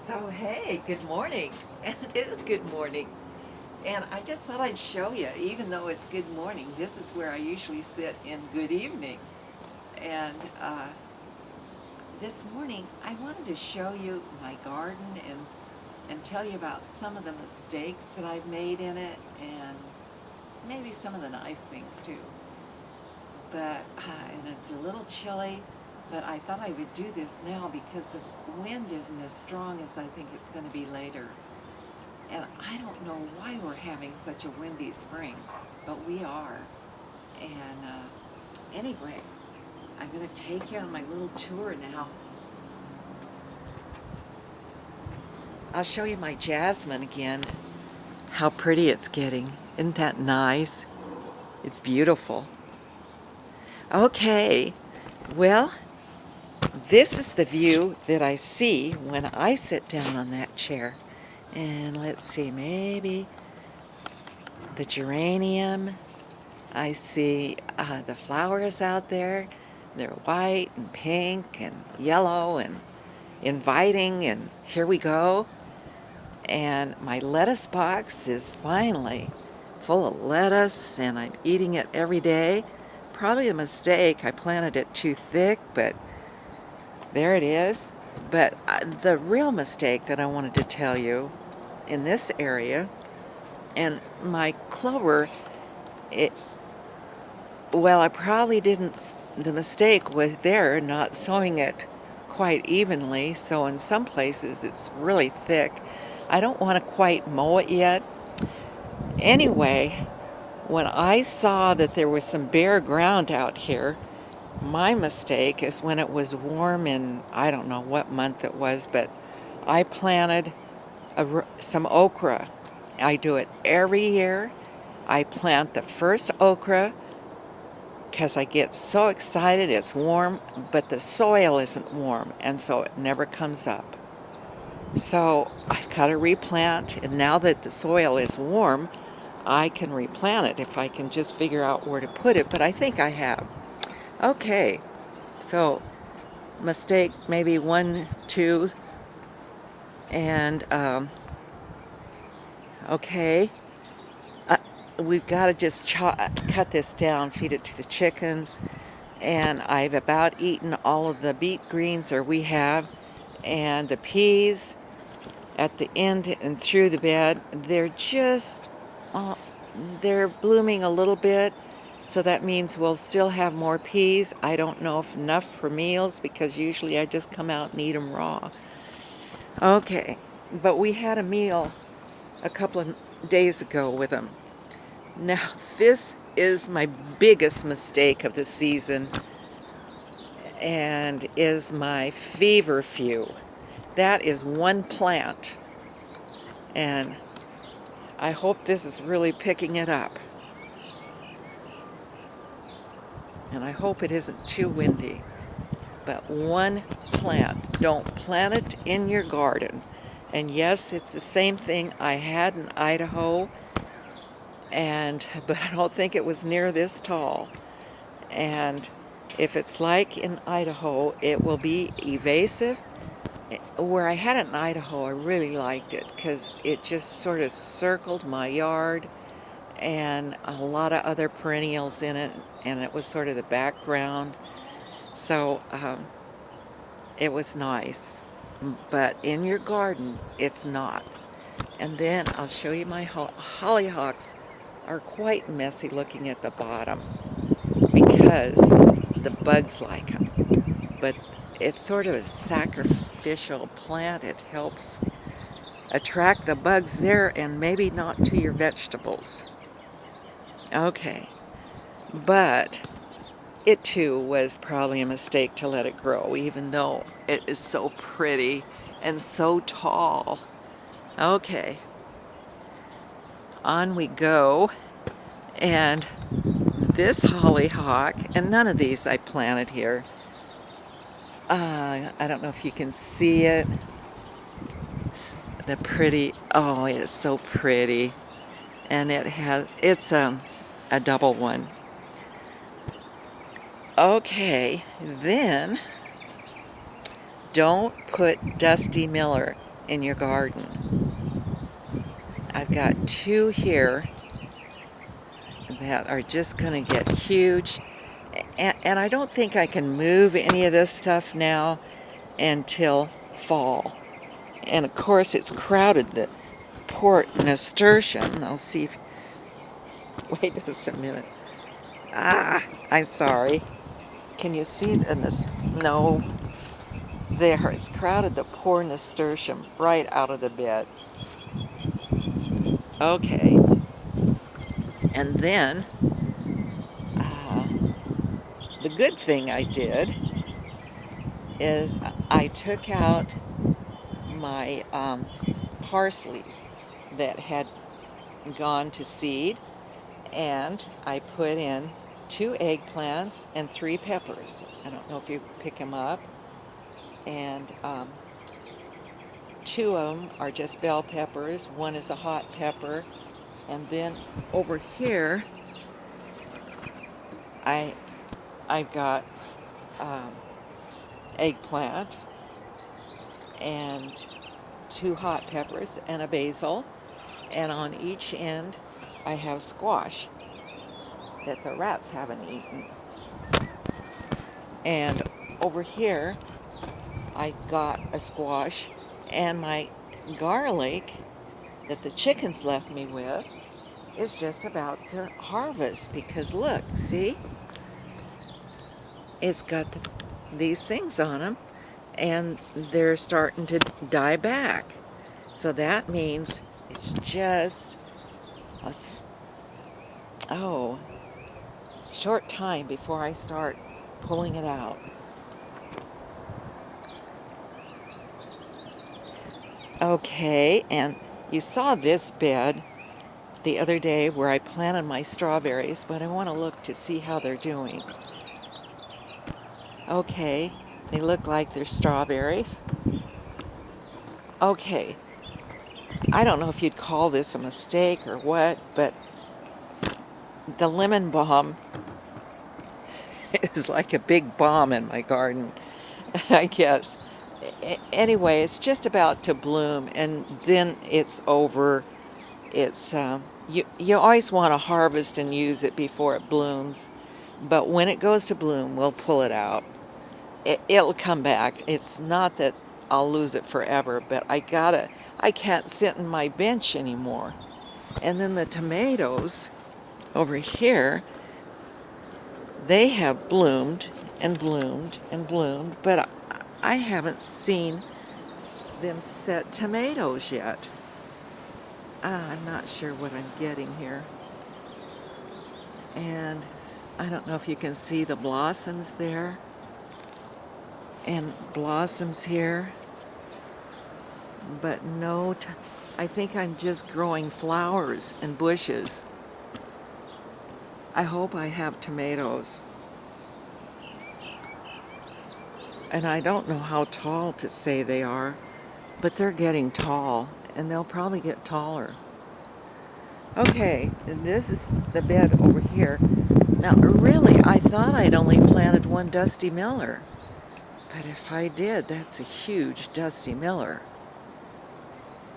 So, hey, good morning. And it is good morning. And I just thought I'd show you, even though it's good morning, this is where I usually sit in good evening. And this morning, I wanted to show you my garden and tell you about some of the mistakes that I've made in it and maybe some of the nice things too. But, and it's a little chilly, but I thought I would do this now because the wind isn't as strong as I think it's going to be later. And I don't know why we're having such a windy spring, but we are. And anyway, I'm going to take you on my little tour now. I'll show you my jasmine again. How pretty it's getting. Isn't that nice? It's beautiful. Okay, well, this is the view that I see when I sit down on that chair. And let's see, maybe the geranium. I see the flowers out there. They're white and pink and yellow and inviting, and here we go. And my lettuce box is finally full of lettuce, and I'm eating it every day. Probably a mistake. I planted it too thick, but there it is. But the real mistake that I wanted to tell you in this area, and my clover, well, I probably didn't, the mistake was there not sowing it quite evenly, so in some places it's really thick. I don't want to quite mow it yet. Anyway, when I saw that there was some bare ground out here, my mistake is when it was warm in, I don't know what month it was, but I planted some okra. I do it every year. I plant the first okra because I get so excited. It's warm, but the soil isn't warm, and so it never comes up. So I've got to replant, and now that the soil is warm, I can replant it if I can just figure out where to put it, but I think I have. Okay, so mistake maybe 1, 2, and okay. We've got to just cut this down, feed it to the chickens. And I've about eaten all of the beet greens, or we have, and the peas at the end and through the bed. They're blooming a little bit, so that means we'll still have more peas. I don't know if enough for meals because usually I just come out and eat them raw. Okay, but we had a meal a couple of days ago with them. Now, this is my biggest mistake of the season and is my feverfew. That is one plant, and I hope this is really picking it up. And I hope it isn't too windy. But one plant. Don't plant it in your garden. And yes, it's the same thing I had in Idaho, but I don't think it was near this tall. And if it's like in Idaho, it will be evasive. Where I had it in Idaho, I really liked it because it just sort of circled my yard and a lot of other perennials in it, and it was sort of the background. So it was nice. But in your garden, it's not. And then I'll show you my hollyhocks are quite messy looking at the bottom because the bugs like them. But it's sort of a sacrificial plant. It helps attract the bugs there and maybe not to your vegetables. Okay, but it too was probably a mistake to let it grow, even though it is so pretty and so tall. Okay, on we go. And this hollyhock, and none of these I planted here. I don't know if you can see it. The pretty, oh, it's so pretty. And it's a double one. Okay, then don't put Dusty Miller in your garden. I've got 2 here that are just going to get huge. And I don't think I can move any of this stuff now until fall. And of course, it's crowded. The port nasturtium. I'll see if. Wait just a minute. I'm sorry. Can you see this? No. There, it's crowded the poor nasturtium right out of the bed. Okay. And then, uh, the good thing I did is I took out my parsley that had gone to seed, and I put in 2 eggplants and 3 peppers. I don't know if you pick them up. And 2 of them are just bell peppers. 1 is a hot pepper. And then over here, I've got eggplant and 2 hot peppers and a basil. And on each end, I have squash that the rats haven't eaten. And over here, I got a squash, and my garlic that the chickens left me with is just about to harvest, because look, see? It's got these things on them, and they're starting to die back. So that means it's just a short time before I start pulling it out. Okay, and you saw this bed the other day where I planted my strawberries, but I want to look to see how they're doing. Okay, they look like they're strawberries. Okay, I don't know if you'd call this a mistake or what, but the lemon balm is like a big bomb in my garden, I guess. Anyway, it's just about to bloom, and then it's over. It's you always want to harvest and use it before it blooms, but when it goes to bloom, we'll pull it out. It'll come back. It's not that I'll lose it forever, but I can't sit in my bench anymore. And then the tomatoes over here, they have bloomed and bloomed and bloomed, but I haven't seen them set tomatoes yet. I'm not sure what I'm getting here. And I don't know if you can see the blossoms there. And blossoms here. But no, I think I'm just growing flowers and bushes. I hope I have tomatoes. And I don't know how tall to say they are, but they're getting tall, and they'll probably get taller. Okay, this is the bed over here. Now, really, I thought I'd only planted 1 Dusty Miller. But if I did, that's a huge Dusty Miller.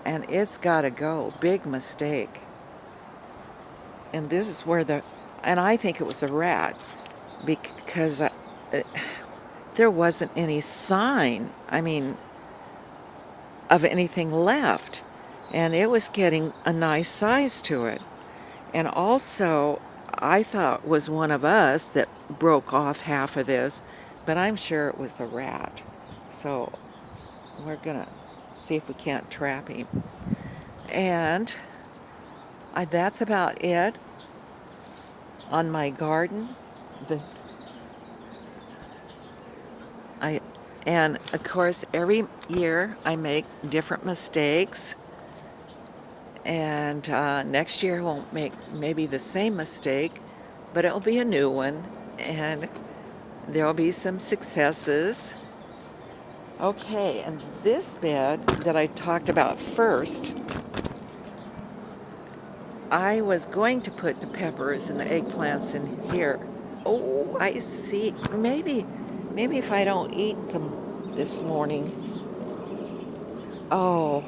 And it's got to go. Big mistake. And this is where and I think it was a rat, because there wasn't any sign, of anything left. And it was getting a nice size to it. And also, I thought it was one of us that broke off half of this, but I'm sure it was the rat. So we're gonna see if we can't trap him. And that's about it on my garden. And of course, every year I make different mistakes. And next year I won't make maybe the same mistake, but it'll be a new one, and there'll be some successes. Okay, and this bed that I talked about first, I was going to put the peppers and the eggplants in here. Oh, I see. Maybe if I don't eat them this morning, oh,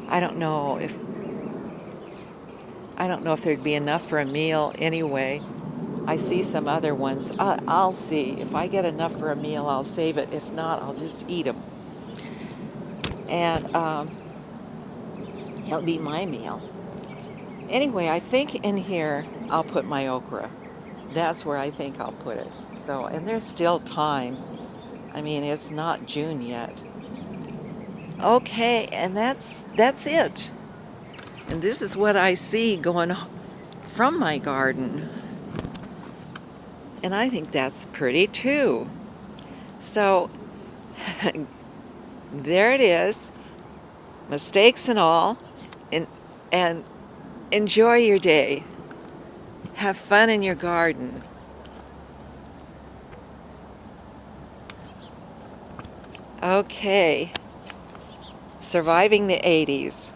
I don't know if there'd be enough for a meal anyway. I see some other ones. I'll see. If I get enough for a meal, I'll save it. If not, I'll just eat them. And it'll be my meal. Anyway, I think in here I'll put my okra. That's where I think I'll put it. So, and there's still time. I mean, it's not June yet. Okay, and that's it. And this is what I see going from my garden. And I think that's pretty too. So there it is, mistakes and all, and enjoy your day. Have fun in your garden. Okay, surviving the 80s.